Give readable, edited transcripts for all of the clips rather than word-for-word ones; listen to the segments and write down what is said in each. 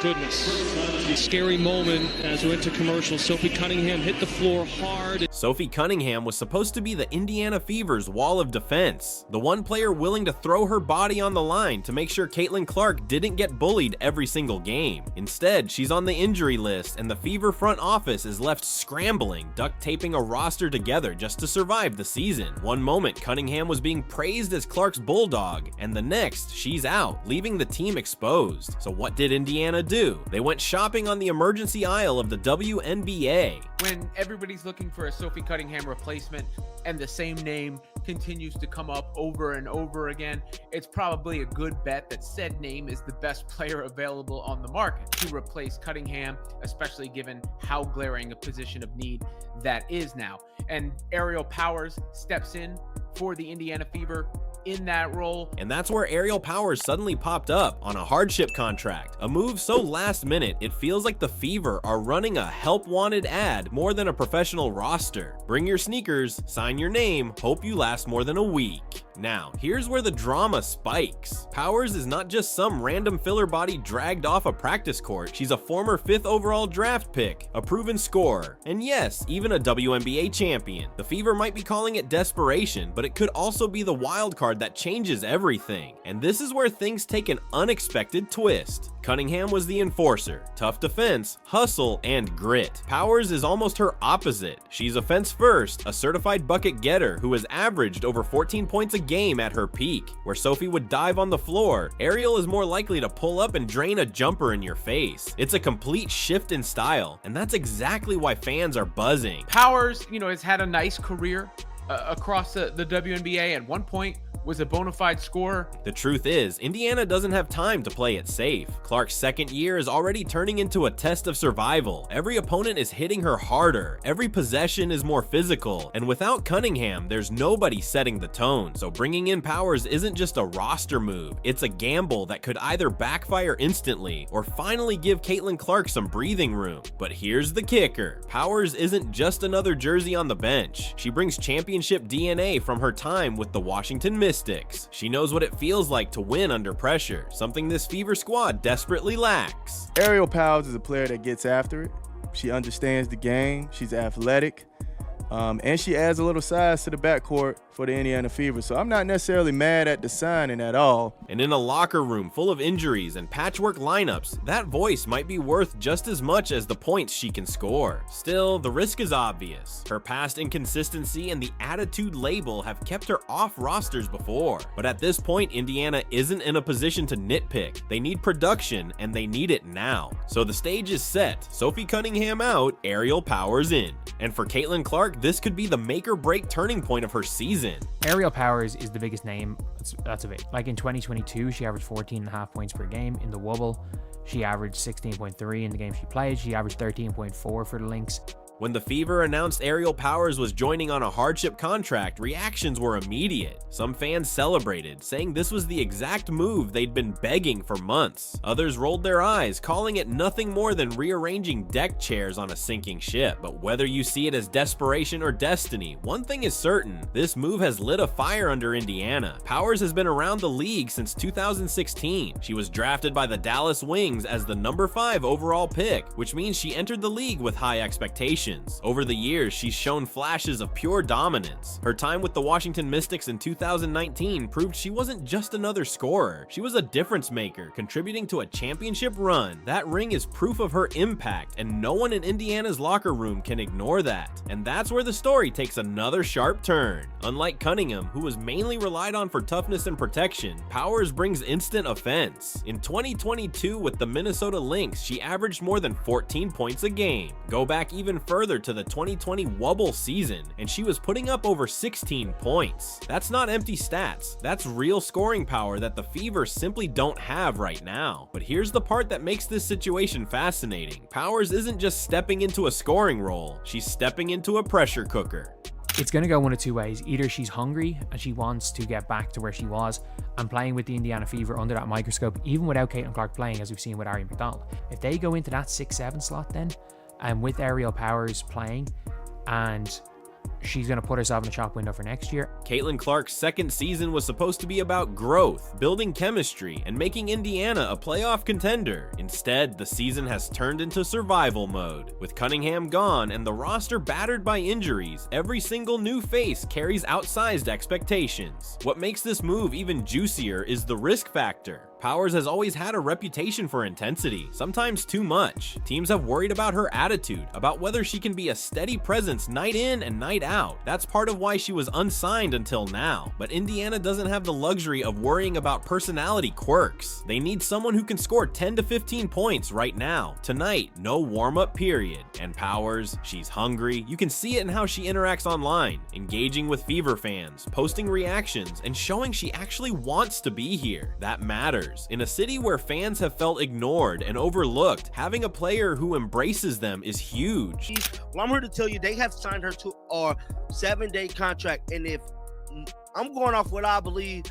goodness. Scary moment as we went to commercial. Sophie Cunningham hit the floor hard. Sophie Cunningham was supposed to be the Indiana Fever's wall of defense, the one player willing to throw her body on the line to make sure Caitlin Clark didn't get bullied every single game. Instead, she's on the injury list, and the Fever front office is left scrambling, duct taping a roster together just to survive the season. One moment, Cunningham was being praised as Clark's bulldog, and the next, she's out, leaving the team exposed. So what did Indiana do? They went shopping on the emergency aisle of the WNBA. When everybody's looking for a Sophie Cunningham replacement and the same name continues to come up over and over again, it's probably a good bet that said name is the best player available on the market to replace Cunningham, especially given how glaring a position of need that is now. And Aerial Powers steps in for the Indiana Fever in that role. And that's where Aerial Powers suddenly popped up on a hardship contract. A move so last minute, it feels like the Fever are running a help wanted ad more than a professional roster. Bring your sneakers, sign your name, hope you last more than a week. Now, here's where the drama spikes. Powers is not just some random filler body dragged off a practice court. She's a former 5th overall draft pick, a proven scorer, and yes, even a WNBA champion. The Fever might be calling it desperation, but it could also be the wild card that changes everything. And this is where things take an unexpected twist. Cunningham was the enforcer, tough defense, hustle, and grit. Powers is almost her opposite. She's offense first, a certified bucket getter who has averaged over 14 points a game at her peak. Where Sophie would dive on the floor, Aerial is more likely to pull up and drain a jumper in your face. It's a complete shift in style, and that's exactly why fans are buzzing. Powers, has had a nice career across the WNBA. At one point, was a bona fide scorer. The truth is, Indiana doesn't have time to play it safe. Clark's second year is already turning into a test of survival. Every opponent is hitting her harder, every possession is more physical, and without Cunningham, there's nobody setting the tone. So bringing in Powers isn't just a roster move, it's a gamble that could either backfire instantly or finally give Caitlin Clark some breathing room. But here's the kicker. Powers isn't just another jersey on the bench. She brings championship DNA from her time with the Washington Mystics. She knows what it feels like to win under pressure, something this Fever squad desperately lacks. Aerial Powers is a player that gets after it. She understands the game, she's athletic, and she adds a little size to the backcourt for the Indiana Fever. So I'm not necessarily mad at the signing at all. And in a locker room full of injuries and patchwork lineups, that voice might be worth just as much as the points she can score. Still, the risk is obvious. Her past inconsistency and the attitude label have kept her off rosters before. But at this point, Indiana isn't in a position to nitpick. They need production, and they need it now. So the stage is set. Sophie Cunningham out, Aerial Powers in. And for Caitlin Clark, this could be the make or break turning point of her season. Aerial Powers is the biggest name. That's of it. Like in 2022, she averaged 14.5 points per game. In the Wubble, she averaged 16.3 in the game she played. She averaged 13.4 for the Lynx. When the Fever announced Aerial Powers was joining on a hardship contract, reactions were immediate. Some fans celebrated, saying this was the exact move they'd been begging for months. Others rolled their eyes, calling it nothing more than rearranging deck chairs on a sinking ship. But whether you see it as desperation or destiny, one thing is certain, this move has lit a fire under Indiana. Powers has been around the league since 2016. She was drafted by the Dallas Wings as the number 5 overall pick, which means she entered the league with high expectations. Over the years, she's shown flashes of pure dominance. Her time with the Washington Mystics in 2019 proved she wasn't just another scorer. She was a difference maker, contributing to a championship run. That ring is proof of her impact, and no one in Indiana's locker room can ignore that. And that's where the story takes another sharp turn. Unlike Cunningham, who was mainly relied on for toughness and protection, Powers brings instant offense. In 2022 with the Minnesota Lynx, she averaged more than 14 points a game. Go back even further to the 2020 Wubble season, and she was putting up over 16 points. That's not empty stats, that's real scoring power that the Fever simply don't have right now. But here's the part that makes this situation fascinating. Powers isn't just stepping into a scoring role, she's stepping into a pressure cooker. It's going to go one of two ways. Either she's hungry and she wants to get back to where she was and playing with the Indiana Fever under that microscope, even without Caitlin Clark playing, as we've seen with Ari McDonald. If they go into that 6-7 slot then, and with Aerial Powers playing, and she's going to put herself in the shop window for next year. Caitlin Clark's second season was supposed to be about growth, building chemistry, and making Indiana a playoff contender. Instead, the season has turned into survival mode. With Cunningham gone and the roster battered by injuries, every single new face carries outsized expectations. What makes this move even juicier is the risk factor. Powers has always had a reputation for intensity, sometimes too much. Teams have worried about her attitude, about whether she can be a steady presence night in and night out. That's part of why she was unsigned until now. But Indiana doesn't have the luxury of worrying about personality quirks. They need someone who can score 10 to 15 points right now. Tonight, no warm-up period. And Powers, she's hungry. You can see it in how she interacts online, engaging with Fever fans, posting reactions, and showing she actually wants to be here. That matters. In a city where fans have felt ignored and overlooked, having a player who embraces them is huge. Well, I'm here to tell you they have signed her to our 7-day contract, and if I'm going off what I believe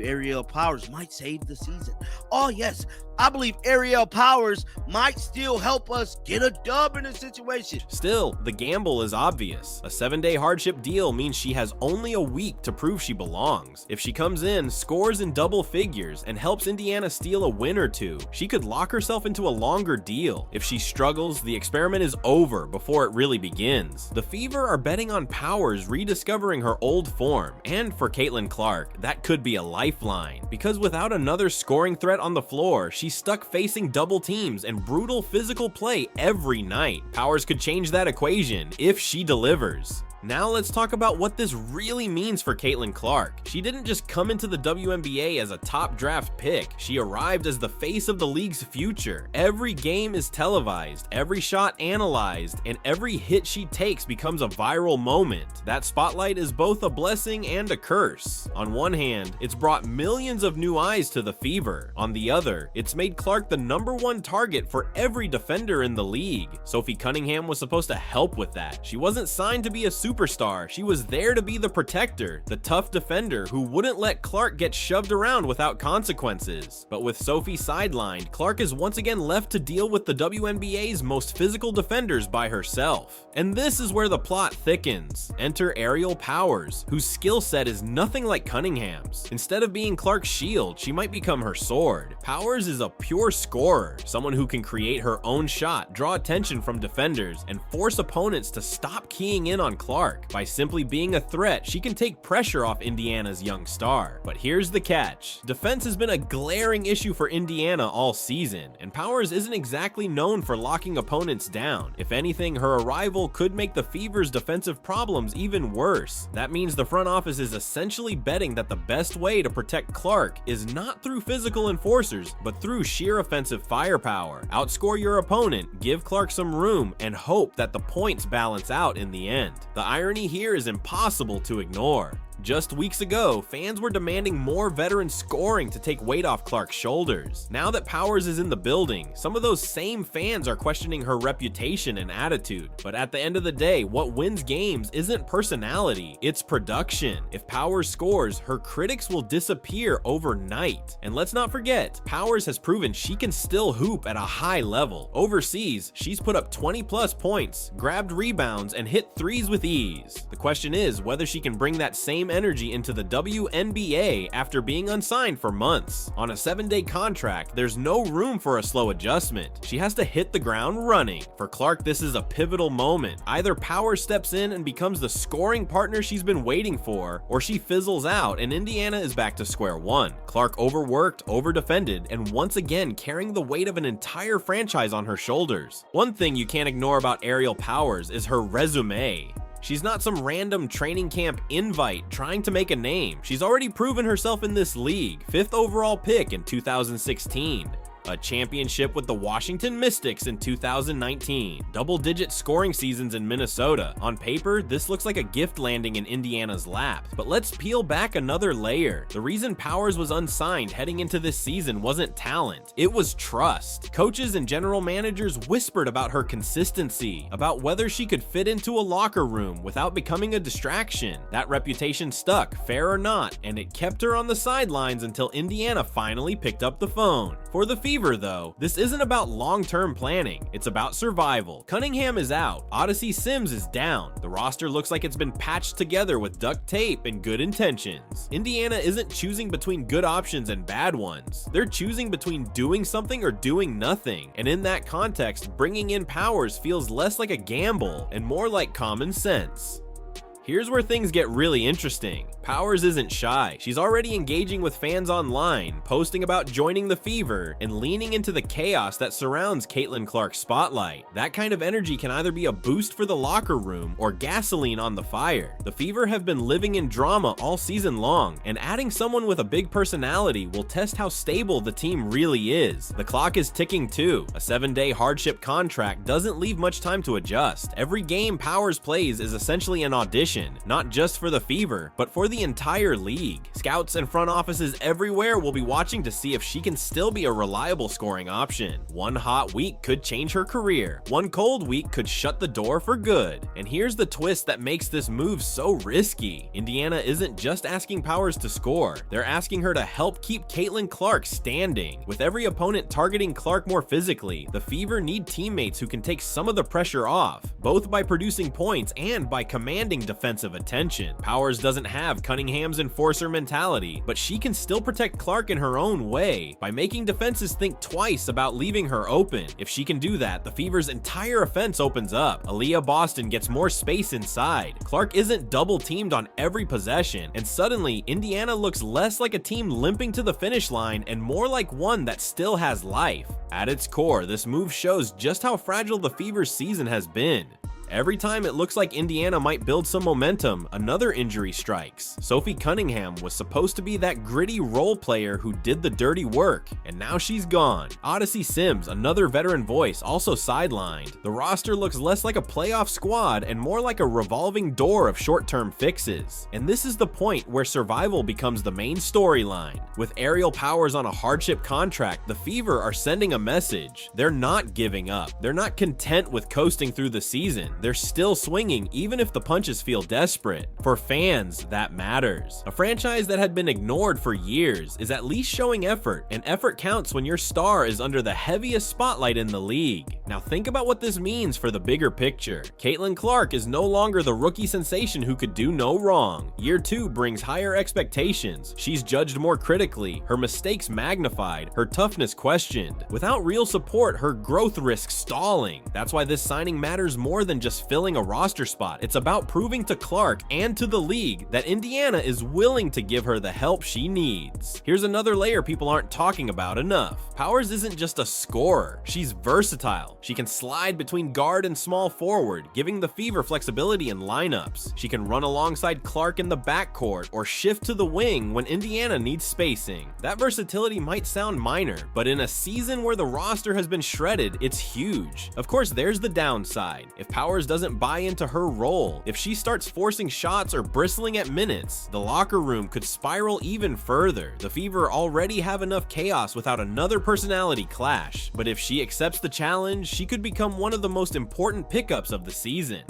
Ariel Powers might save the season. Oh yes, I believe Ariel Powers might still help us get a dub in this situation. Still, the gamble is obvious. A 7-day hardship deal means she has only a week to prove she belongs. If she comes in, scores in double figures, and helps Indiana steal a win or two, she could lock herself into a longer deal. If she struggles, the experiment is over before it really begins. The Fever are betting on Powers rediscovering her old form, and for Caitlin Clark, that could be a lifeline, because without another scoring threat on the floor, she's stuck facing double teams and brutal physical play every night. Powers could change that equation if she delivers. Now let's talk about what this really means for Caitlin Clark. She didn't just come into the WNBA as a top draft pick. She arrived as the face of the league's future. Every game is televised, every shot analyzed, and every hit she takes becomes a viral moment. That spotlight is both a blessing and a curse. On one hand, it's brought millions of new eyes to the Fever. On the other, it's made Clark the #1 target for every defender in the league. Sophie Cunningham was supposed to help with that. She wasn't signed to be a superstar. She was there to be the protector, the tough defender who wouldn't let Clark get shoved around without consequences. But with Sophie sidelined, Clark is once again left to deal with the WNBA's most physical defenders by herself. And this is where the plot thickens. Enter Ariel Powers, whose skill set is nothing like Cunningham's. Instead of being Clark's shield, she might become her sword. Powers is a pure scorer, someone who can create her own shot, draw attention from defenders, and force opponents to stop keying in on Clark. By simply being a threat, she can take pressure off Indiana's young star. But here's the catch. Defense has been a glaring issue for Indiana all season, and Powers isn't exactly known for locking opponents down. If anything, her arrival could make the Fever's defensive problems even worse. That means the front office is essentially betting that the best way to protect Clark is not through physical enforcers, but through sheer offensive firepower. Outscore your opponent, give Clark some room, and hope that the points balance out in the end. The irony here is impossible to ignore. Just weeks ago, fans were demanding more veteran scoring to take weight off Clark's shoulders. Now that Powers is in the building, some of those same fans are questioning her reputation and attitude. But at the end of the day, what wins games isn't personality, it's production. If Powers scores, her critics will disappear overnight. And let's not forget, Powers has proven she can still hoop at a high level. Overseas, she's put up 20+ points, grabbed rebounds, and hit threes with ease. The question is whether she can bring that same energy into the WNBA after being unsigned for months. On a 7-day contract, there's no room for a slow adjustment. She has to hit the ground running. For Clark, this is a pivotal moment. Either Powers steps in and becomes the scoring partner she's been waiting for, or she fizzles out and Indiana is back to square one. Clark overworked, overdefended, and once again carrying the weight of an entire franchise on her shoulders. One thing you can't ignore about Ariel Powers is her resume. She's not some random training camp invite trying to make a name. She's already proven herself in this league, 5th overall pick in 2016. A championship with the Washington Mystics in 2019, double-digit scoring seasons in Minnesota. On paper, this looks like a gift landing in Indiana's lap, but let's peel back another layer. The reason Powers was unsigned heading into this season wasn't talent, it was trust. Coaches and general managers whispered about her consistency, about whether she could fit into a locker room without becoming a distraction. That reputation stuck, fair or not, and it kept her on the sidelines until Indiana finally picked up the phone. For the Fever, Fever, though, this isn't about long-term planning. It's about survival. Cunningham is out. Odyssey Sims is down. The roster looks like it's been patched together with duct tape and good intentions. Indiana isn't choosing between good options and bad ones. They're choosing between doing something or doing nothing. And in that context, bringing in Powers feels less like a gamble and more like common sense. Here's where things get really interesting. Powers isn't shy. She's already engaging with fans online, posting about joining the Fever, and leaning into the chaos that surrounds Caitlin Clark's spotlight. That kind of energy can either be a boost for the locker room or gasoline on the fire. The Fever have been living in drama all season long, and adding someone with a big personality will test how stable the team really is. The clock is ticking too. A 7-day hardship contract doesn't leave much time to adjust. Every game Powers plays is essentially an audition, not just for the Fever, but for the entire league. Scouts and front offices everywhere will be watching to see if she can still be a reliable scoring option. One hot week could change her career. One cold week could shut the door for good. And here's the twist that makes this move so risky. Indiana isn't just asking Powers to score. They're asking her to help keep Caitlin Clark standing. With every opponent targeting Clark more physically, the Fever need teammates who can take some of the pressure off, both by producing points and by commanding defensive attention. Powers doesn't have Cunningham's enforcer mentality, but she can still protect Clark in her own way by making defenses think twice about leaving her open. If she can do that, the Fever's entire offense opens up. Aaliyah Boston gets more space inside. Clark isn't double teamed on every possession, and suddenly Indiana looks less like a team limping to the finish line and more like one that still has life. At its core, this move shows just how fragile the Fever's season has been. Every time it looks like Indiana might build some momentum, another injury strikes. Sophie Cunningham was supposed to be that gritty role player who did the dirty work, and now she's gone. Odyssey Sims, another veteran voice, also sidelined. The roster looks less like a playoff squad and more like a revolving door of short-term fixes. And this is the point where survival becomes the main storyline. With Aerial Powers on a hardship contract, the Fever are sending a message. They're not giving up. They're not content with coasting through the season. They're still swinging even if the punches feel desperate. For fans, that matters. A franchise that had been ignored for years is at least showing effort, and effort counts when your star is under the heaviest spotlight in the league. Now think about what this means for the bigger picture. Caitlin Clark is no longer the rookie sensation who could do no wrong. Year 2 brings higher expectations. She's judged more critically, her mistakes magnified, her toughness questioned. Without real support, her growth risks stalling. That's why this signing matters more than just filling a roster spot. It's about proving to Clark and to the league that Indiana is willing to give her the help she needs. Here's another layer people aren't talking about enough. Powers isn't just a scorer, she's versatile. She can slide between guard and small forward, giving the Fever flexibility in lineups. She can run alongside Clark in the backcourt or shift to the wing when Indiana needs spacing. That versatility might sound minor, but in a season where the roster has been shredded, it's huge. Of course, there's the downside. If Powers doesn't buy into her role, if she starts forcing shots or bristling at minutes, the locker room could spiral even further. The Fever already have enough chaos without another personality clash, but if she accepts the challenge, she could become one of the most important pickups of the season.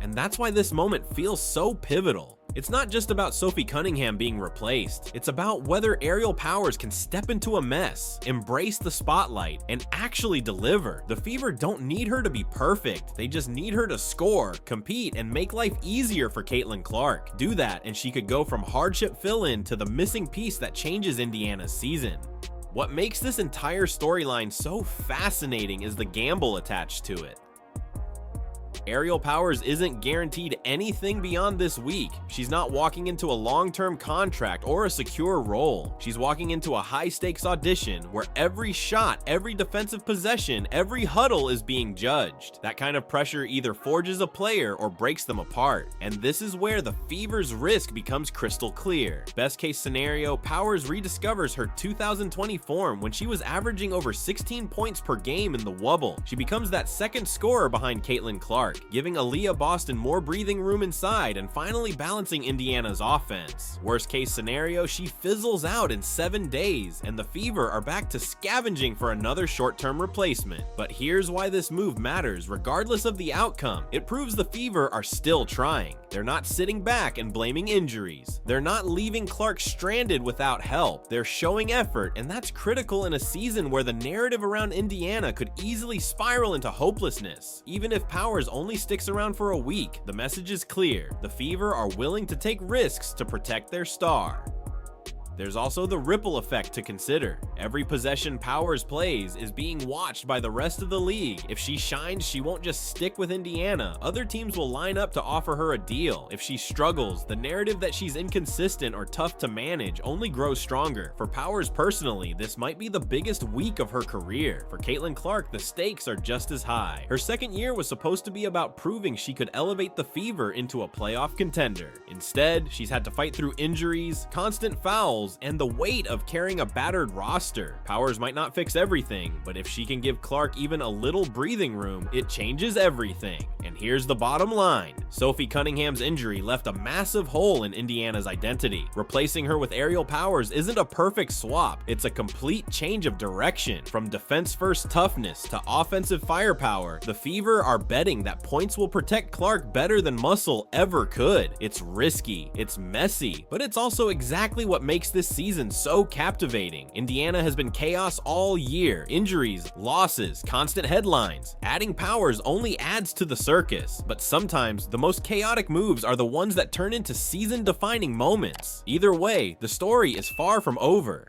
And that's why this moment feels so pivotal. It's not just about Sophie Cunningham being replaced. It's about whether Aerial Powers can step into a mess, embrace the spotlight, and actually deliver. The Fever don't need her to be perfect. They just need her to score, compete, and make life easier for Caitlin Clark. Do that, and she could go from hardship fill-in to the missing piece that changes Indiana's season. What makes this entire storyline so fascinating is the gamble attached to it. Aerial Powers isn't guaranteed anything beyond this week. She's not walking into a long-term contract or a secure role. She's walking into a high-stakes audition where every shot, every defensive possession, every huddle is being judged. That kind of pressure either forges a player or breaks them apart. And this is where the Fever's risk becomes crystal clear. Best case scenario, Powers rediscovers her 2020 form when she was averaging over 16 points per game in the Wubble. She becomes that second scorer behind Caitlin Clark. Clark, giving Aaliyah Boston more breathing room inside and finally balancing Indiana's offense. Worst case scenario, she fizzles out in 7 days, and the Fever are back to scavenging for another short-term replacement. But here's why this move matters regardless of the outcome. It proves the Fever are still trying. They're not sitting back and blaming injuries. They're not leaving Clark stranded without help. They're showing effort, and that's critical in a season where the narrative around Indiana could easily spiral into hopelessness. Even if Powers only sticks around for a week, the message is clear. The Fever are willing to take risks to protect their star. There's also the ripple effect to consider. Every possession Powers plays is being watched by the rest of the league. If she shines, she won't just stick with Indiana. Other teams will line up to offer her a deal. If she struggles, the narrative that she's inconsistent or tough to manage only grows stronger. For Powers personally, this might be the biggest week of her career. For Caitlin Clark, the stakes are just as high. Her second year was supposed to be about proving she could elevate the Fever into a playoff contender. Instead, she's had to fight through injuries, constant fouls, and the weight of carrying a battered roster. Powers might not fix everything, but if she can give Clark even a little breathing room, it changes everything. And here's the bottom line. Sophie Cunningham's injury left a massive hole in Indiana's identity. Replacing her with Aerial Powers isn't a perfect swap, it's a complete change of direction. From defense-first toughness to offensive firepower, the Fever are betting that points will protect Clark better than muscle ever could. It's risky, it's messy, but it's also exactly what makes this season so captivating. Indiana has been chaos all year. Injuries, losses, constant headlines. Adding Powers only adds to the circus, but sometimes the most chaotic moves are the ones that turn into season-defining moments. Either way, the story is far from over.